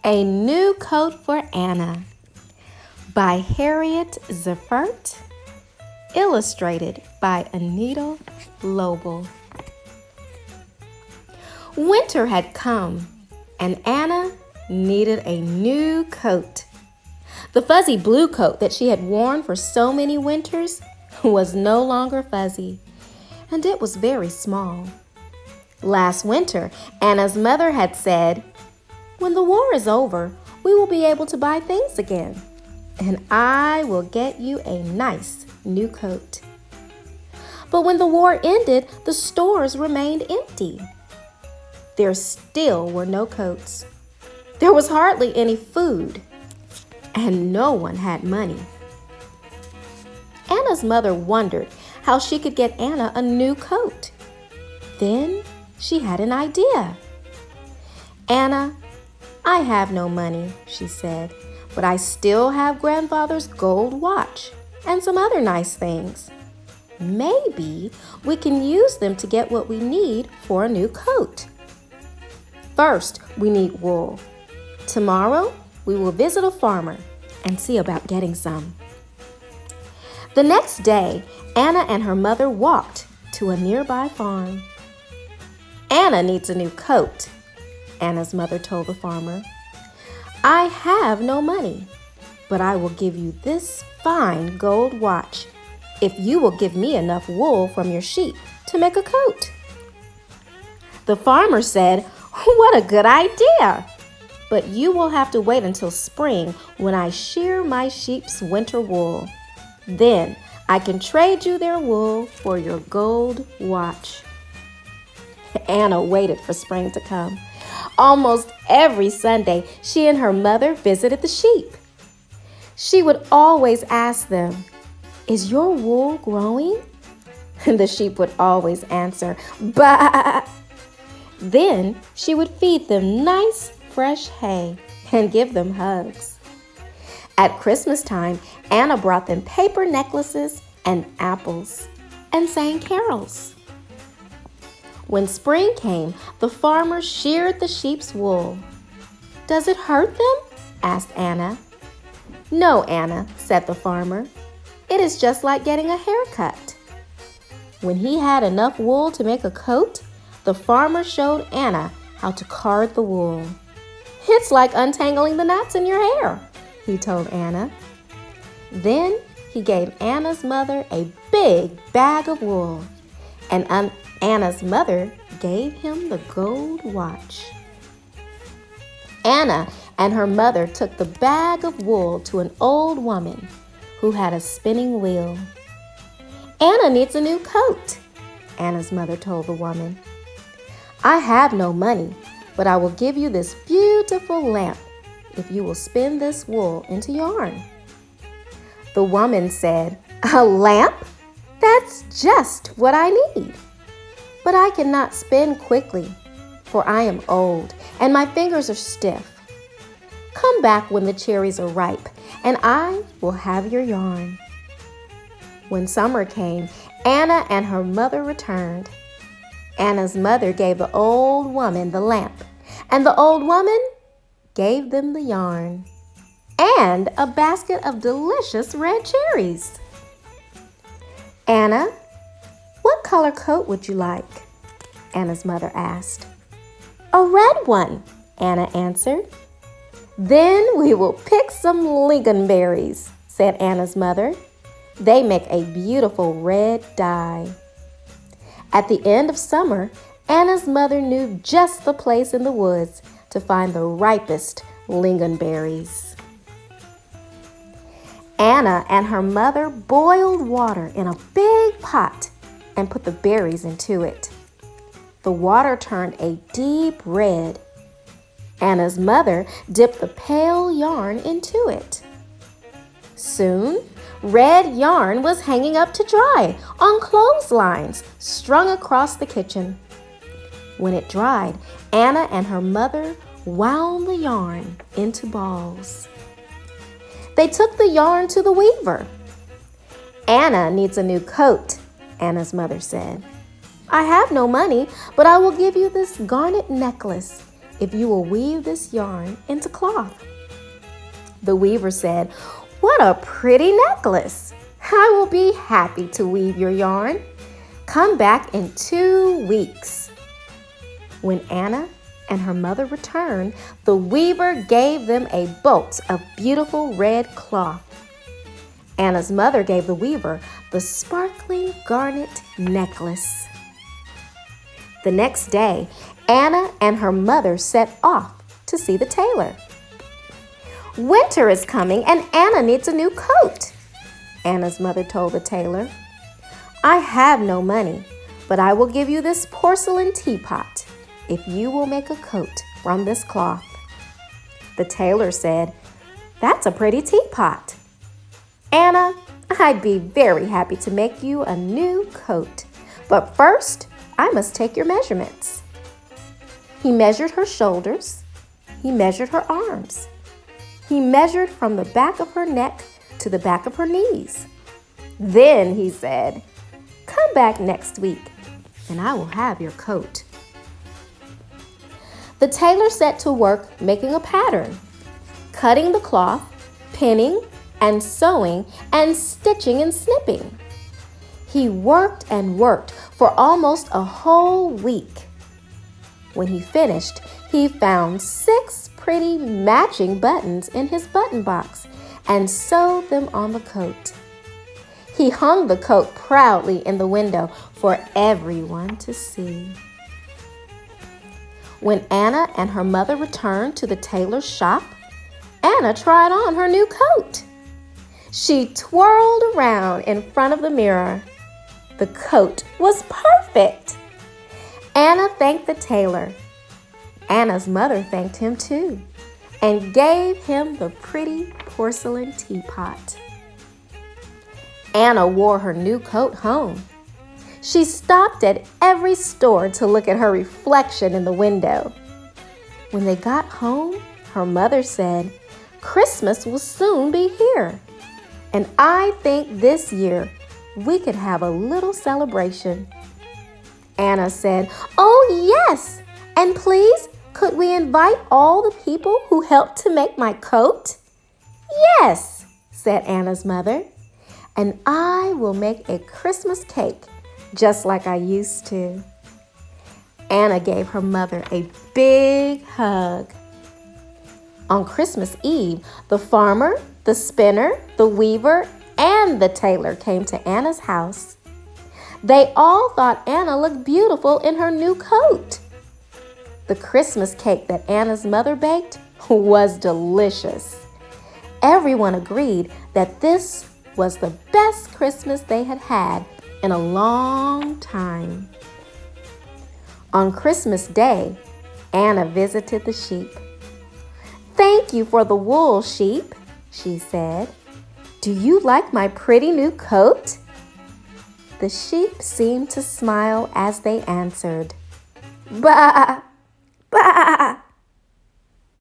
A New Coat for Anna by Harriet Ziffert, illustrated by Anita Lobel. Winter had come, and Anna needed a new coat. The fuzzy blue coat that she had worn for so many winters was no longer fuzzy, and it was very small. Last winter, Anna's mother had said, "When the war is over, we will be able to buy things again, and I will get you a nice new coat." But when the war ended, the stores remained empty. There still were no coats. There was hardly any food, and no one had money. Anna's mother wondered how she could get Anna a new coat. Then she had an idea. "Anna, I have no money," she said, "but I still have grandfather's gold watch and some other nice things. Maybe we can use them to get what we need for a new coat. First, we need wool. Tomorrow, we will visit a farmer and see about getting some." The next day, Anna and her mother walked to a nearby farm. "Anna needs a new coat," Anna's mother told the farmer. "I have no money, but I will give you this fine gold watch if you will give me enough wool from your sheep to make a coat." The farmer said, "What a good idea! But you will have to wait until spring when I shear my sheep's winter wool. Then I can trade you their wool for your gold watch." Anna waited for spring to come. Almost every Sunday, she and her mother visited the sheep. She would always ask them, "Is your wool growing?" The sheep would always answer, "Bah!" Then she would feed them nice, fresh hay and give them hugs. At Christmas time, Anna brought them paper necklaces and apples and sang carols. When spring came, the farmer sheared the sheep's wool. "Does it hurt them?" asked Anna. "No, Anna," said the farmer. "It is just like getting a haircut." When he had enough wool to make a coat, the farmer showed Anna how to card the wool. "It's like untangling the knots in your hair," he told Anna. Then he gave Anna's mother a big bag of wool, and Anna's mother gave him the gold watch. Anna and her mother took the bag of wool to an old woman who had a spinning wheel. "Anna needs a new coat," Anna's mother told the woman. "I have no money, but I will give you this beautiful lamp if you will spin this wool into yarn." The woman said, "A lamp? That's just what I need. But I cannot spin quickly, for I am old and my fingers are stiff. Come back when the cherries are ripe, and I will have your yarn." When summer came, Anna and her mother returned. Anna's mother gave the old woman the lamp, and the old woman gave them the yarn and a basket of delicious red cherries. "Anna, what color coat would you like?" Anna's mother asked. "A red one," Anna answered. "Then we will pick some lingonberries," said Anna's mother. "They make a beautiful red dye." At the end of summer, Anna's mother knew just the place in the woods to find the ripest lingonberries. Anna and her mother boiled water in a big pot and put the berries into it. The water turned a deep red. Anna's mother dipped the pale yarn into it. Soon, red yarn was hanging up to dry on clotheslines strung across the kitchen. When it dried, Anna and her mother wound the yarn into balls. They took the yarn to the weaver. "Anna needs a new coat," Anna's mother said. "I have no money, but I will give you this garnet necklace if you will weave this yarn into cloth." The weaver said, "What a pretty necklace! I will be happy to weave your yarn. Come back in 2 weeks." When Anna and her mother returned, the weaver gave them a bolt of beautiful red cloth. Anna's mother gave the weaver the sparkling garnet necklace. The next day, Anna and her mother set off to see the tailor. "Winter is coming and Anna needs a new coat," Anna's mother told the tailor. "I have no money, but I will give you this porcelain teapot if you will make a coat from this cloth." The tailor said, "That's a pretty teapot. Anna, I'd be very happy to make you a new coat, but first I must take your measurements." He measured her shoulders. He measured her arms. He measured from the back of her neck to the back of her knees. Then he said, "Come back next week and I will have your coat." The tailor set to work making a pattern, cutting the cloth, pinning and sewing and stitching and snipping. He worked and worked for almost a whole week. When he finished, he found 6 pretty matching buttons in his button box and sewed them on the coat. He hung the coat proudly in the window for everyone to see. When Anna and her mother returned to the tailor's shop, Anna tried on her new coat. She twirled around in front of the mirror. The coat was perfect. Anna thanked the tailor. Anna's mother thanked him too and gave him the pretty porcelain teapot. Anna wore her new coat home. She stopped at every store to look at her reflection in the window. When they got home, her mother said, "Christmas will soon be here, and I think this year we could have a little celebration." Anna said, "Oh yes, and please, could we invite all the people who helped to make my coat?" "Yes," said Anna's mother, "and I will make a Christmas cake just like I used to." Anna gave her mother a big hug. On Christmas Eve, the farmer, the spinner, the weaver, and the tailor came to Anna's house. They all thought Anna looked beautiful in her new coat. The Christmas cake that Anna's mother baked was delicious. Everyone agreed that this was the best Christmas they had had in a long time. On Christmas Day, Anna visited the sheep. "Thank you for the wool, sheep," she said. "Do you like my pretty new coat?" The sheep seemed to smile as they answered, "Bah!